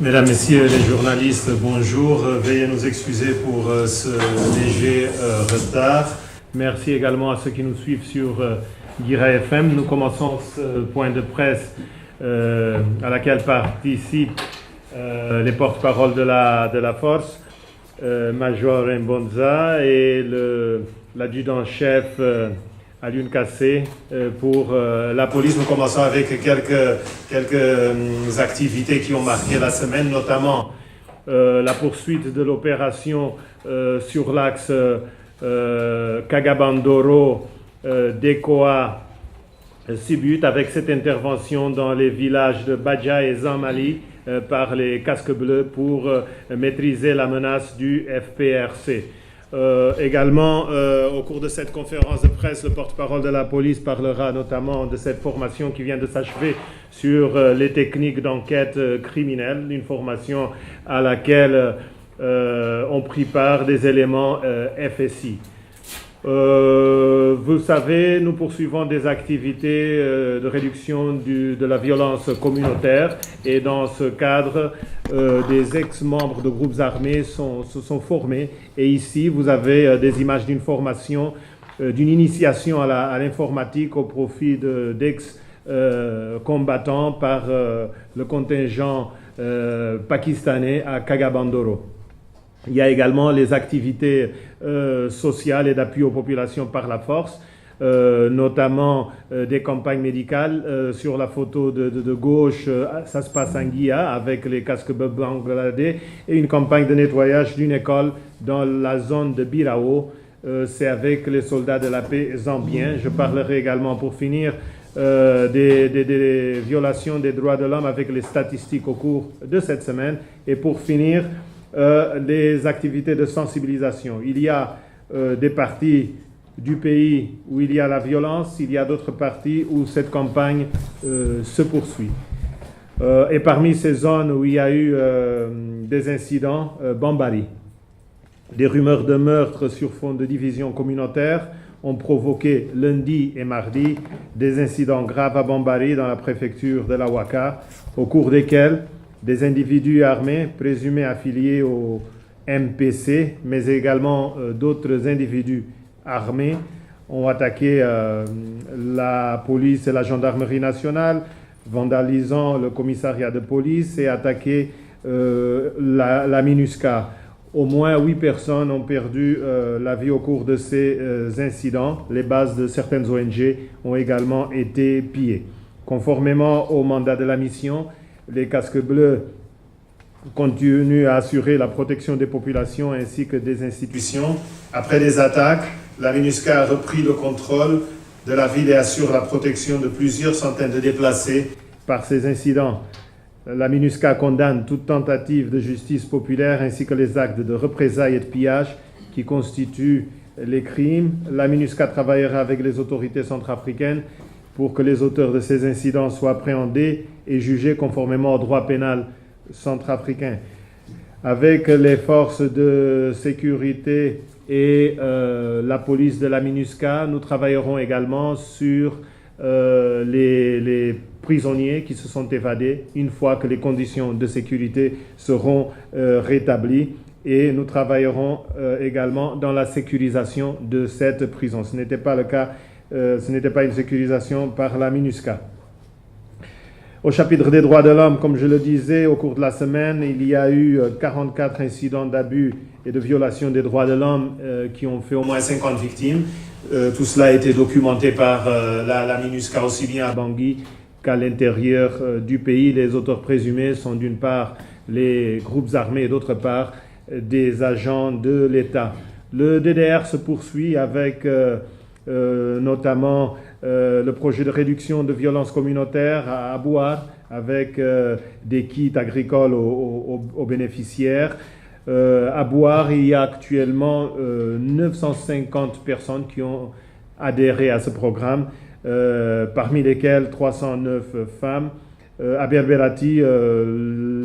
Mesdames, Messieurs les journalistes, bonjour. Veuillez nous excuser pour ce léger retard. Merci également à ceux qui nous suivent sur Guira FM. Nous commençons ce point de presse à laquelle participent les porte-paroles de la force, Major Mbonza et l'adjudant-chef Alioune Kassé pour la police. Nous commençons avec quelques activités qui ont marqué la semaine, notamment la poursuite de l'opération sur l'axe Kagabandoro, Dekoa, Sibut, avec cette intervention dans les villages de Badja et Zamali par les casques bleus pour maîtriser la menace du FPRC. Également, au cours de cette conférence de presse, le porte-parole de la police parlera notamment de cette formation qui vient de s'achever sur les techniques d'enquête criminelle, une formation à laquelle ont pris part des éléments FSI. Vous savez, nous poursuivons des activités de réduction de la violence communautaire et dans ce cadre, des ex-membres de groupes armés se sont formés et ici vous avez des images d'une formation, d'une initiation à l'informatique au profit d'ex-combattants par le contingent pakistanais à Kagabandoro. Il y a également les activités sociales et d'appui aux populations par la force, notamment des campagnes médicales. Sur la photo de gauche, ça se passe en Guia avec les casques bangladais et une campagne de nettoyage d'une école dans la zone de Birao. C'est avec les soldats de la paix zambiens. Je parlerai également pour finir des violations des droits de l'homme avec les statistiques au cours de cette semaine. Et pour finir, les activités de sensibilisation. Il y a des parties du pays où il y a la violence, il y a d'autres parties où cette campagne se poursuit. Et parmi ces zones où il y a eu des incidents, Bambari, des rumeurs de meurtre sur fond de division communautaire ont provoqué lundi et mardi des incidents graves à Bambari dans la préfecture de la Ouaka, au cours desquels des individus armés présumés affiliés au MPC, mais également d'autres individus armés ont attaqué la police et la gendarmerie nationale, vandalisant le commissariat de police et attaqué la MINUSCA. Au moins 8 personnes ont perdu la vie au cours de ces incidents. Les bases de certaines ONG ont également été pillées. Conformément au mandat de la mission, les casques bleus continuent à assurer la protection des populations ainsi que des institutions. Après les attaques, la MINUSCA a repris le contrôle de la ville et assure la protection de plusieurs centaines de déplacés par ces incidents. La MINUSCA condamne toute tentative de justice populaire ainsi que les actes de représailles et de pillage qui constituent les crimes. La MINUSCA travaillera avec les autorités centrafricaines pour que les auteurs de ces incidents soient appréhendés et jugés conformément au droit pénal centrafricain. Avec les forces de sécurité et la police de la MINUSCA, nous travaillerons également sur les prisonniers qui se sont évadés une fois que les conditions de sécurité seront rétablies. Et nous travaillerons également dans la sécurisation de cette prison. Ce n'était pas le cas. Ce n'était pas une sécurisation par la MINUSCA. Au chapitre des droits de l'homme, comme je le disais, au cours de la semaine, il y a eu 44 incidents d'abus et de violation des droits de l'homme qui ont fait au moins 50 victimes. Tout cela a été documenté par la MINUSCA aussi bien à Bangui qu'à l'intérieur du pays. Les auteurs présumés sont d'une part les groupes armés et d'autre part des agents de l'État. Le DDR se poursuit avec notamment le projet de réduction de violences communautaires à Abouar avec des kits agricoles aux bénéficiaires. À Bouar, il y a actuellement 950 personnes qui ont adhéré à ce programme, parmi lesquelles 309 femmes. À Berberati,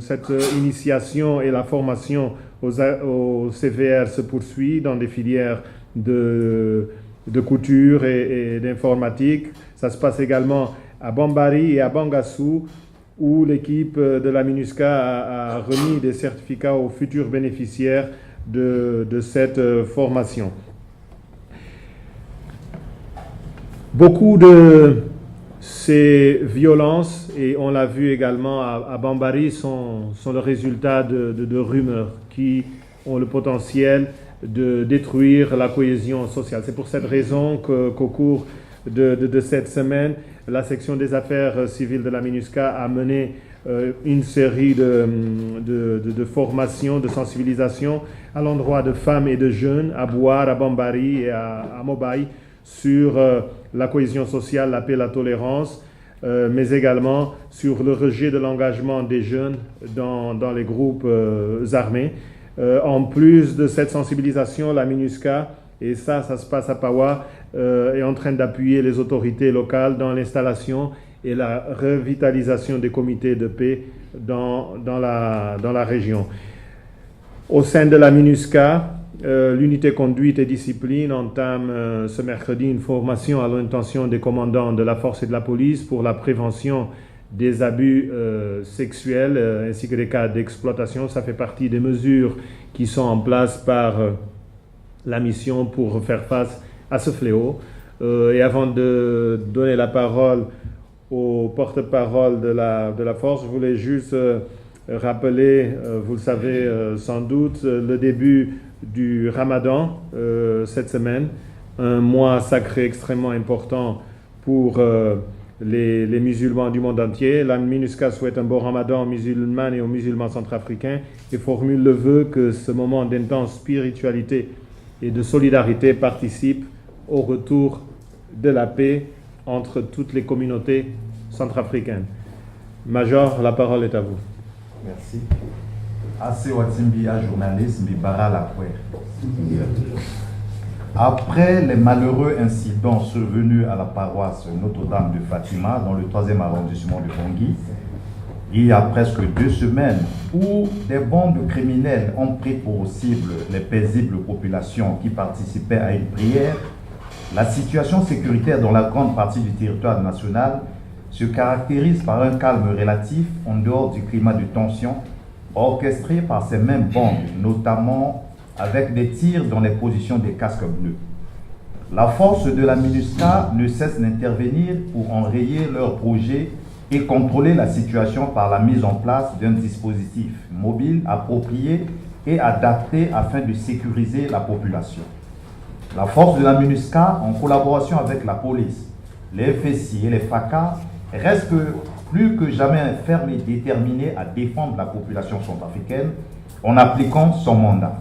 cette initiation et la formation au CVR se poursuit dans des filières de couture et d'informatique. Ça se passe également à Bambari et à Bangassou, où l'équipe de la MINUSCA a remis des certificats aux futurs bénéficiaires de cette formation. Beaucoup de ces violences, et on l'a vu également à Bambari, sont le résultat de rumeurs qui ont le potentiel de détruire la cohésion sociale. C'est pour cette raison qu'au cours de cette semaine, la section des affaires civiles de la MINUSCA a mené une série de formations, de sensibilisation à l'endroit de femmes et de jeunes à Bouar, à Bambari et à Mobaye sur la cohésion sociale, la paix, la tolérance, mais également sur le rejet de l'engagement des jeunes dans les groupes armés. En plus de cette sensibilisation, la MINUSCA, et ça se passe à Pawa, est en train d'appuyer les autorités locales dans l'installation et la revitalisation des comités de paix dans la région. Au sein de la MINUSCA, l'unité conduite et discipline entame ce mercredi une formation à l'intention des commandants de la force et de la police pour la prévention des abus sexuels ainsi que des cas d'exploitation. Ça fait partie des mesures qui sont en place par la mission pour faire face à ce fléau. Et avant de donner la parole au porte-parole de la force, je voulais juste rappeler, vous le savez sans doute, le début du Ramadan cette semaine, un mois sacré extrêmement important pour les musulmans du monde entier. La MINUSCA souhaite un bon Ramadan aux musulmanes et aux musulmans centrafricains et formule le vœu que ce moment d'intense spiritualité et de solidarité participe au retour de la paix entre toutes les communautés centrafricaines. Major, la parole est à vous. Merci. Assez Watimbi, journaliste, Mbibara Lakoué. Après les malheureux incidents survenus à la paroisse Notre-Dame de Fatima, dans le 3e arrondissement de Bangui, il y a presque 2 semaines, où des bandes criminelles ont pris pour cible les paisibles populations qui participaient à une prière, la situation sécuritaire dans la grande partie du territoire national se caractérise par un calme relatif en dehors du climat de tension orchestré par ces mêmes bandes, notamment avec des tirs dans les positions des casques bleus. La force de la MINUSCA ne cesse d'intervenir pour enrayer leurs projets et contrôler la situation par la mise en place d'un dispositif mobile approprié et adapté afin de sécuriser la population. La force de la MINUSCA, en collaboration avec la police, les FSI et les FACA, reste plus que jamais ferme et déterminé à défendre la population centrafricaine en appliquant son mandat.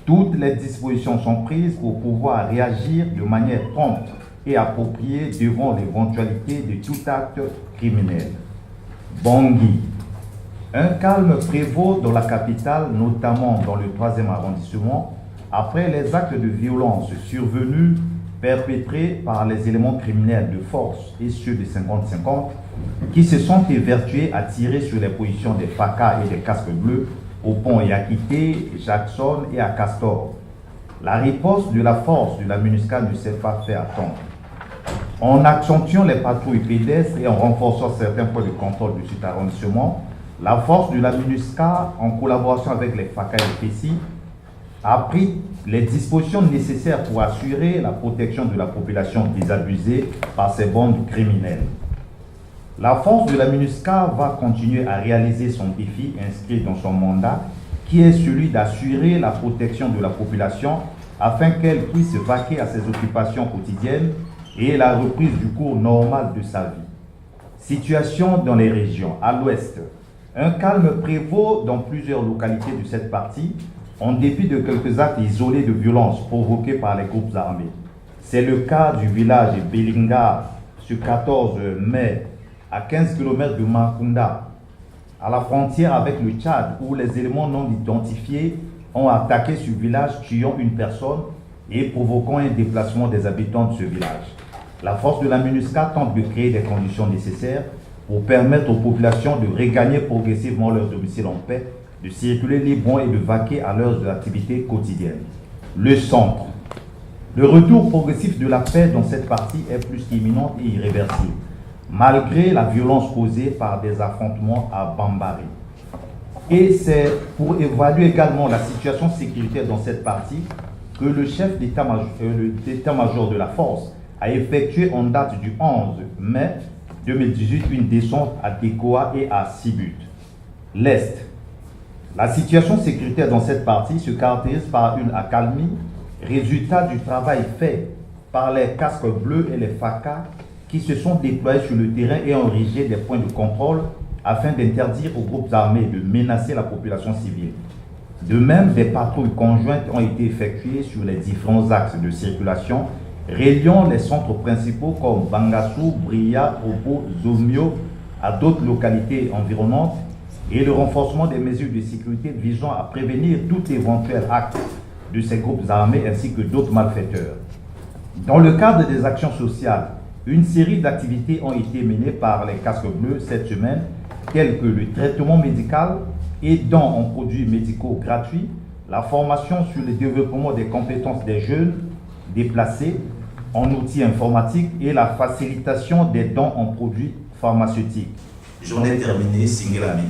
Toutes les dispositions sont prises pour pouvoir réagir de manière prompte et appropriée devant l'éventualité de tout acte criminel. Bangui. Un calme prévaut dans la capitale, notamment dans le 3e arrondissement, après les actes de violence survenus perpétrés par les éléments criminels de force et ceux de 50-50 qui se sont évertués à tirer sur les positions des FACA et des casques bleus au pont Yakité, Jackson et à Castor. La riposte de la force de la MINUSCA ne s'est pas fait attendre. En accentuant les patrouilles pédestres et en renforçant certains points de contrôle de cet arrondissement, la force de la MINUSCA, en collaboration avec les FACA et les PSI, a pris les dispositions nécessaires pour assurer la protection de la population désabusée par ces bandes criminelles. La force de la MINUSCA va continuer à réaliser son défi inscrit dans son mandat, qui est celui d'assurer la protection de la population afin qu'elle puisse vaquer à ses occupations quotidiennes et la reprise du cours normal de sa vie. Situation dans les régions. À l'ouest, un calme prévaut dans plusieurs localités de cette partie, en dépit de quelques actes isolés de violence provoqués par les groupes armés. C'est le cas du village Belinga, ce 14 mai, à 15 km de Makunda, à la frontière avec le Tchad, où les éléments non identifiés ont attaqué ce village, tuant une personne et provoquant un déplacement des habitants de ce village. La force de la MINUSCA tente de créer des conditions nécessaires pour permettre aux populations de regagner progressivement leur domicile en paix, de circuler librement et de vaquer à leurs activités quotidiennes. Le centre. Le retour progressif de la paix dans cette partie est plus qu'imminent et irréversible. malgré la violence causée par des affrontements à Bambari. Et c'est pour évaluer également la situation sécuritaire dans cette partie que le chef d'état-major de la force a effectué en date du 11 mai 2018 une descente à Tekoa et à Sibut. L'Est. La situation sécuritaire dans cette partie se caractérise par une accalmie, résultat du travail fait par les casques bleus et les FACA qui se sont déployés sur le terrain et ont érigé des points de contrôle afin d'interdire aux groupes armés de menacer la population civile. De même, des patrouilles conjointes ont été effectuées sur les différents axes de circulation reliant les centres principaux comme Bangassou, Bria, Opo, Zomio à d'autres localités environnantes et le renforcement des mesures de sécurité visant à prévenir tout éventuel acte de ces groupes armés ainsi que d'autres malfaiteurs. Dans le cadre des actions sociales, une série d'activités ont été menées par les casques bleus cette semaine, telles que le traitement médical, aidant en produits médicaux gratuits, la formation sur le développement des compétences des jeunes déplacés en outils informatiques et la facilitation des dons en produits pharmaceutiques. Journée terminée, Singelami.